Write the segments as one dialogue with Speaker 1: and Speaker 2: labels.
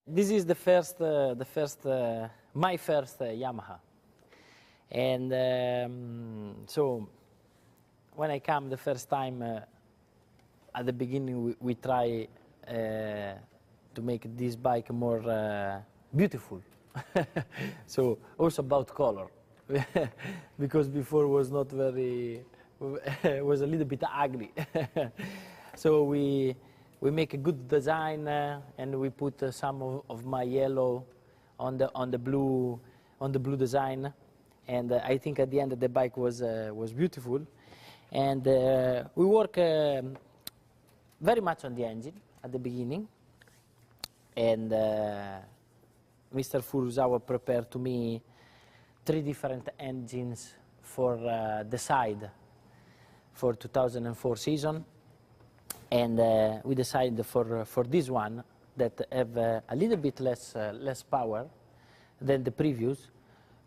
Speaker 1: This is my first Yamaha, and so when I come the first time, at the beginning we try to make this bike more beautiful. So also about color, because before was not very, was a little bit ugly. So we make a good design, and we put some of my yellow on the blue design, and I think at the end the bike was beautiful, and we work very much on the engine at the beginning, and Mr. Furuzawa prepared to me 3 different engines for the side for 2004 season. And we decided for this one that have a little bit less power than the previous,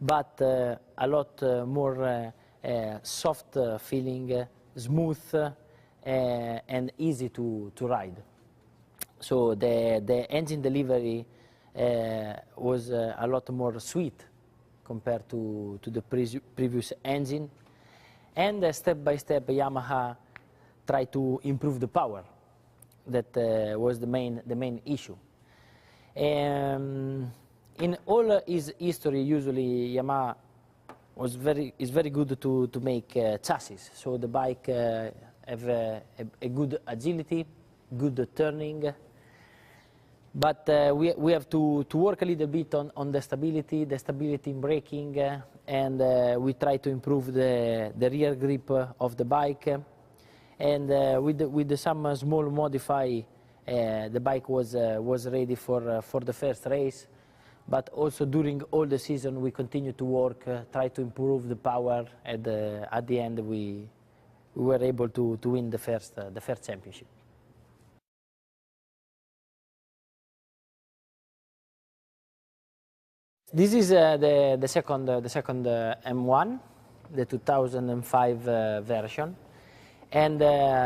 Speaker 1: but a lot more soft feeling, smooth, and easy to ride. So the engine delivery was a lot more sweet compared to the previous engine, and step by step Yamaha try to improve the power. That was the main issue. In all his history, usually Yamaha is very good to make chassis. So the bike have a good agility, good turning. But we have to work a little bit on the stability in braking, and we try to improve the rear grip of the bike. And with some small modify, the bike was ready for the first race. But also during all the season we continue to work, try to improve the power, and at the end we were able to win the first championship. This is the second M1, the 2005 version. And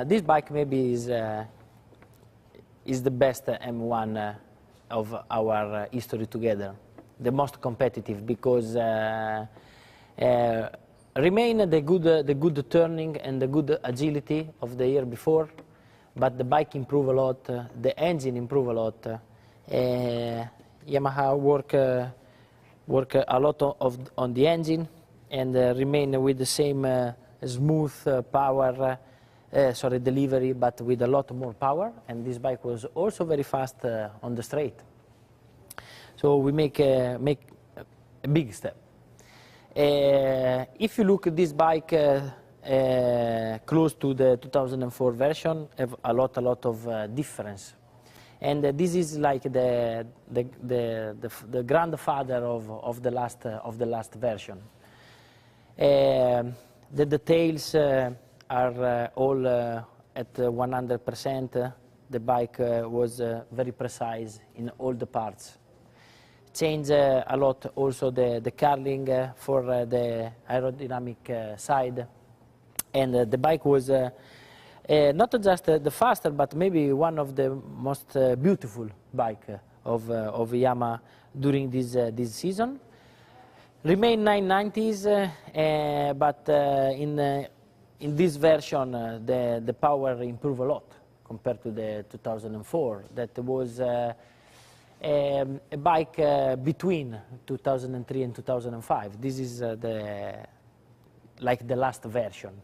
Speaker 1: this bike maybe is the best M1 of our history together, the most competitive, because remain the good turning and the good agility of the year before, but the bike improve a lot, the engine improve a lot. Yamaha work a lot on the engine, and remain with the same smooth power. Delivery, but with a lot more power, and this bike was also very fast on the straight. So we make a big step. If you look at this bike close to the 2004 version, have a lot of difference, and this is like the grandfather of the last version. The details are all at 100%. The bike was very precise in all the parts. Changed a lot also the curling for the aerodynamic side. And the bike was not just the faster, but maybe one of the most beautiful bike of Yamaha during this season. Remain 990s, but in this version, the power improved a lot compared to the 2004. That was a bike between 2003 and 2005. This is like the last version,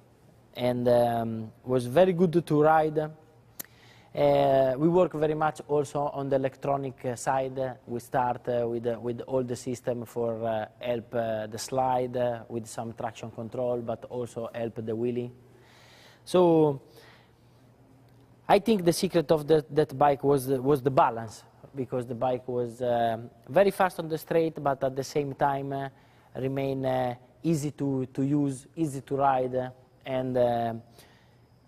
Speaker 1: and was very good to ride. We work very much also on the electronic side. We start with all the system for help the slide with some traction control, but also help the wheelie. So I think the secret of that bike was the balance, because the bike was very fast on the straight, but at the same time remain easy to use, easy to ride, and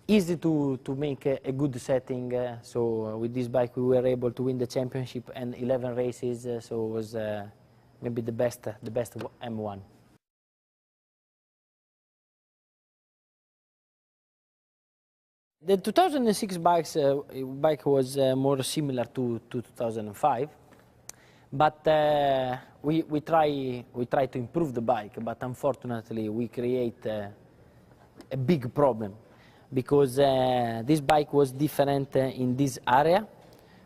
Speaker 1: easy to make a good setting. So with this bike we were able to win the championship and 11 races, so it was maybe the best M1. The 2006 bike was more similar to 2005. But we try to improve the bike, but unfortunately we create a big problem, because this bike was different in this area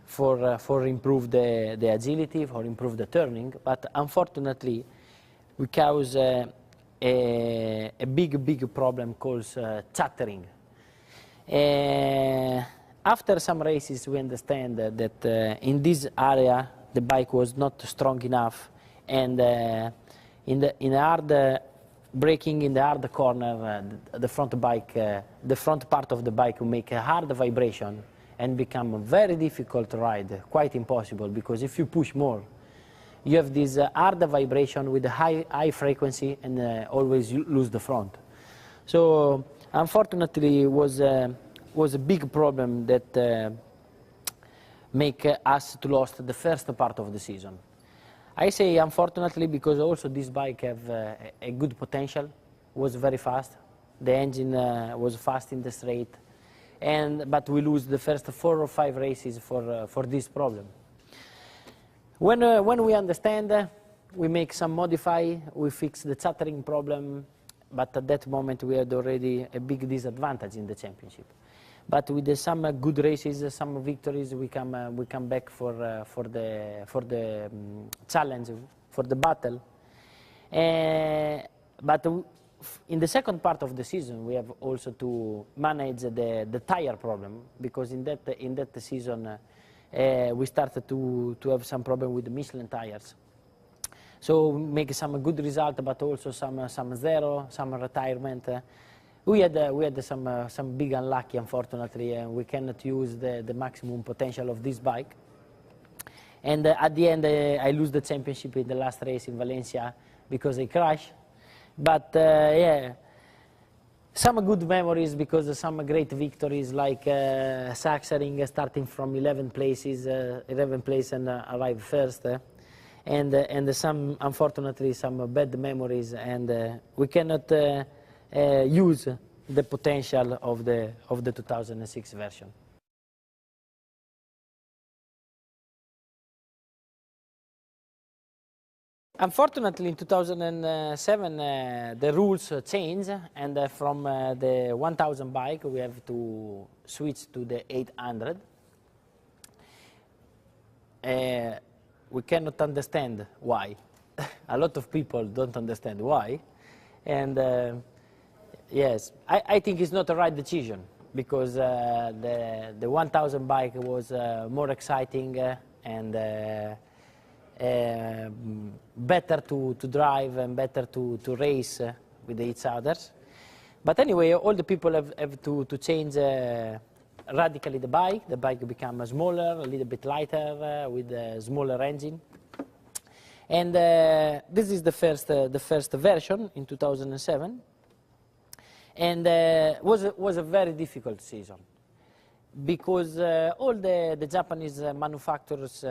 Speaker 1: for improve the agility, for improve the turning, but unfortunately we cause a big problem called chattering. After some races we understand that in this area the bike was not strong enough, and in hard braking in the hard corner, the front part of the bike will make a hard vibration and become a very difficult ride, quite impossible, because if you push more, you have this hard vibration with a high frequency, and always you lose the front. So unfortunately it was a big problem that make us to lost the first part of the season. I say unfortunately because also this bike have a good potential, was very fast, the engine was fast in the straight, but we lose the first 4 or 5 races for this problem. When we understand, we make some modify, we fix the chattering problem, but at that moment we had already a big disadvantage in the championship. But with some good races, some victories, we come back for the challenge, for the battle. But in the second part of the season, we have also to manage the tire problem, because in that season we started to have some problem with the Michelin tires. So make some good result, but also some zero, some retirement. We had some big unlucky, unfortunately, and we cannot use the maximum potential of this bike. And at the end, I lose the championship in the last race in Valencia because I crashed. But yeah, some good memories, because some great victories like Sachsenring, starting from 11 places and arrive first. And some, unfortunately, some bad memories, and we cannot use the potential of the 2006 version. Unfortunately, in 2007 the rules changed, and from the 1000 bike we have to switch to the 800. We cannot understand why. A lot of people don't understand why, and yes, I think it's not the right decision, because the 1000 bike was more exciting and better to drive and better to race with each others. But anyway, all the people have to change radically the bike. The bike become smaller, a little bit lighter, with a smaller engine. And this is the first version in 2007. And was a very difficult season, because all the Japanese manufacturers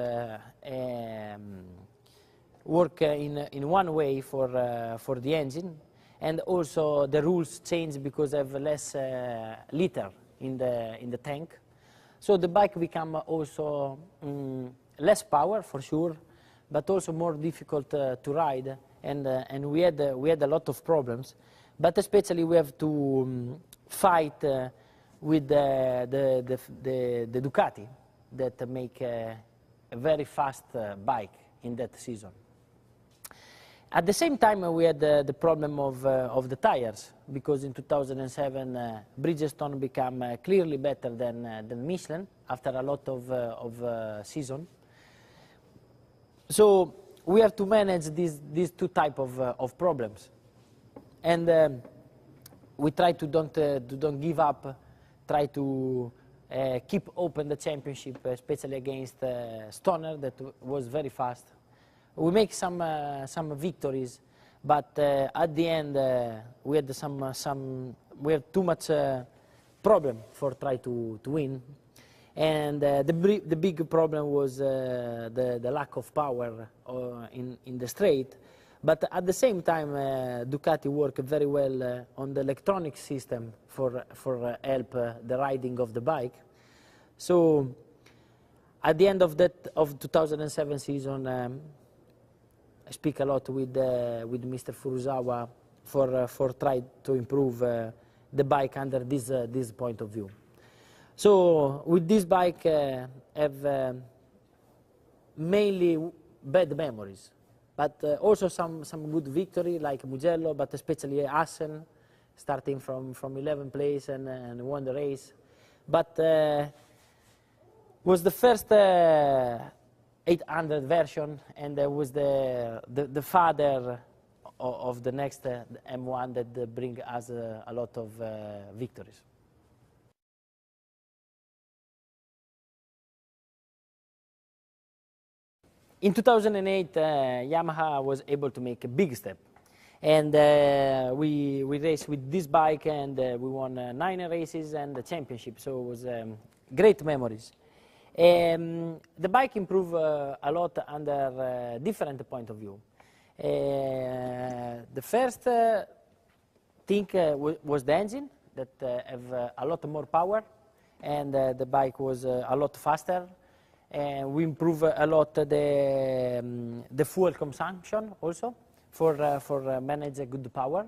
Speaker 1: work in one way for the engine, and also the rules change because they have less liter in the tank. So the bike become also less power for sure, but also more difficult to ride, and we had a lot of problems. But especially we have to fight with the Ducati that make a very fast bike in that season. At the same time, we had the problem of the tires, because in 2007 Bridgestone became clearly better than Michelin after a lot of season. So we have to manage these two type of problems. And we try to don't give up, try to keep open the championship, especially against Stoner, that was very fast. We make some victories, but at the end we had we had too much problem for try to win, and the big problem was the lack of power in the straight. But at the same time, Ducati worked very well on the electronic system for help the riding of the bike. So At the end of that of 2007 season, I speak a lot with Mr. Furuzawa for try to improve the bike under this point of view. So with this bike, have mainly bad memories, but also some good victory like Mugello, but especially Assen, starting from 11th place and won the race. But was the first 800 version, and was the father of the next M1 that bring us a lot of victories. In 2008, Yamaha was able to make a big step, and we raced with this bike, and we won 9 races and the championship. So it was great memories. The bike improved a lot under different point of view. The first thing was the engine that have a lot more power, and the bike was a lot faster. We improve a lot the fuel consumption also for manage a good power.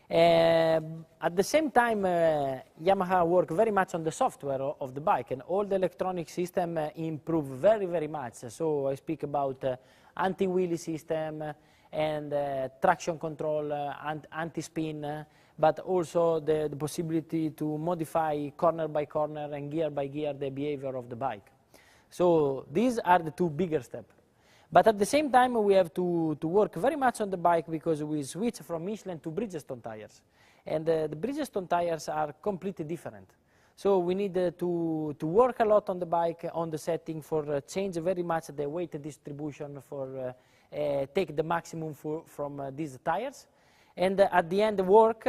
Speaker 1: At the same time, Yamaha work very much on the software of the bike, and all the electronic system improve very much. So I speak about anti-wheelie system and traction control, anti-spin, but also the possibility to modify corner by corner and gear by gear the behavior of the bike. So these are the 2 bigger steps. But at the same time, we have to work very much on the bike, because we switch from Michelin to Bridgestone tires. And the Bridgestone tires are completely different. So we need to work a lot on the bike, on the setting, for change very much the weight distribution, for take the maximum from these tires. And at the end work,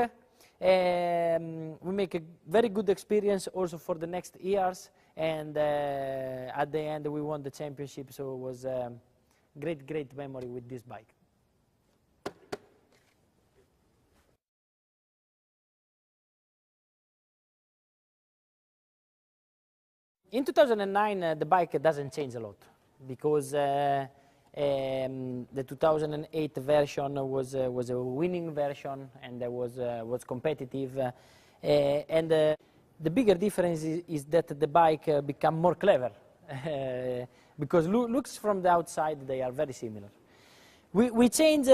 Speaker 1: we make a very good experience also for the next years. And at the end, we won the championship, so it was great memory with this bike. In 2009, the bike doesn't change a lot, because the 2008 version was a winning version, and was competitive. The bigger difference is that the bike become more clever, because looks from the outside they are very similar. We change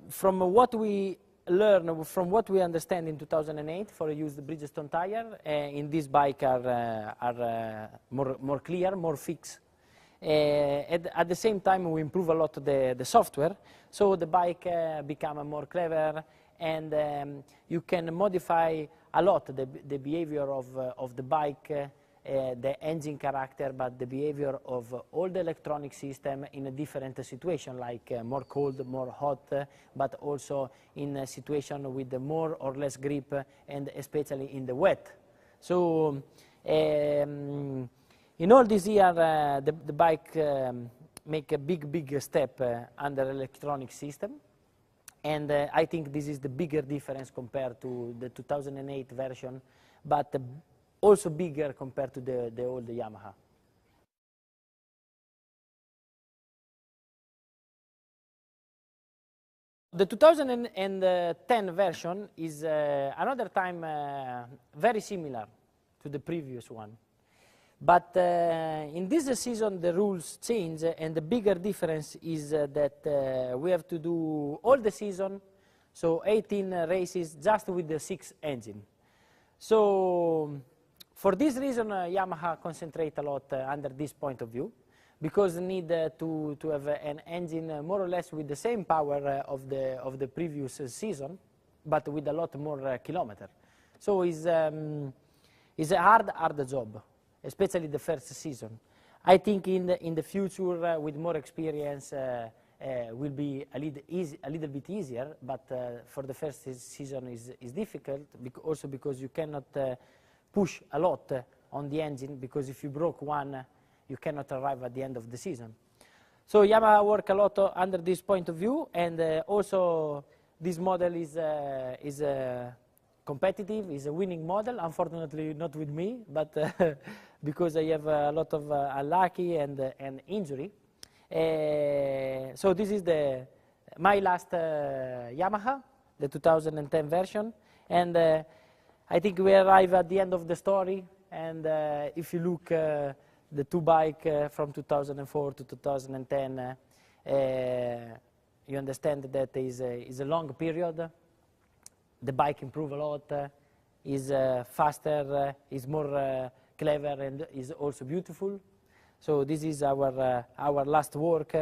Speaker 1: from what we learn, from what we understand in 2008 for use the Bridgestone tire. In this bike are more clear, more fixed. At the same time, we improve a lot the software, so the bike become more clever. And you can modify a lot the behavior of the bike, the engine character, but the behavior of all the electronic system in a different situation, like more cold, more hot, but also in a situation with more or less grip, and especially in the wet. So in all this year, the bike make a big step under electronic system. And I think this is the bigger difference compared to the 2008 version, but also bigger compared to the old Yamaha. The 2010 version is another time very similar to the previous one. But in this season, the rules change, and the bigger difference is that we have to do all the season, so 18 races just with the 6 engine. So for this reason, Yamaha concentrate a lot under this point of view, because need to have an engine more or less with the same power of the previous season, but with a lot more kilometer. So it's a hard job, especially the first season. I think in the future, with more experience, will be a little bit easier, but for the first season is difficult, also because you cannot push a lot on the engine, because if you broke one, you cannot arrive at the end of the season. So Yamaha work a lot under this point of view, and also this model is competitive, is a winning model. Unfortunately, not with me, but because I have a lot of unlucky and injury. So this is my last Yamaha, the 2010 version, and I think we arrive at the end of the story. And if you look the two bike from 2004 to 2010, you understand that is a long period. The bike improved a lot, is faster, is more clever, and is also beautiful. So this is our last work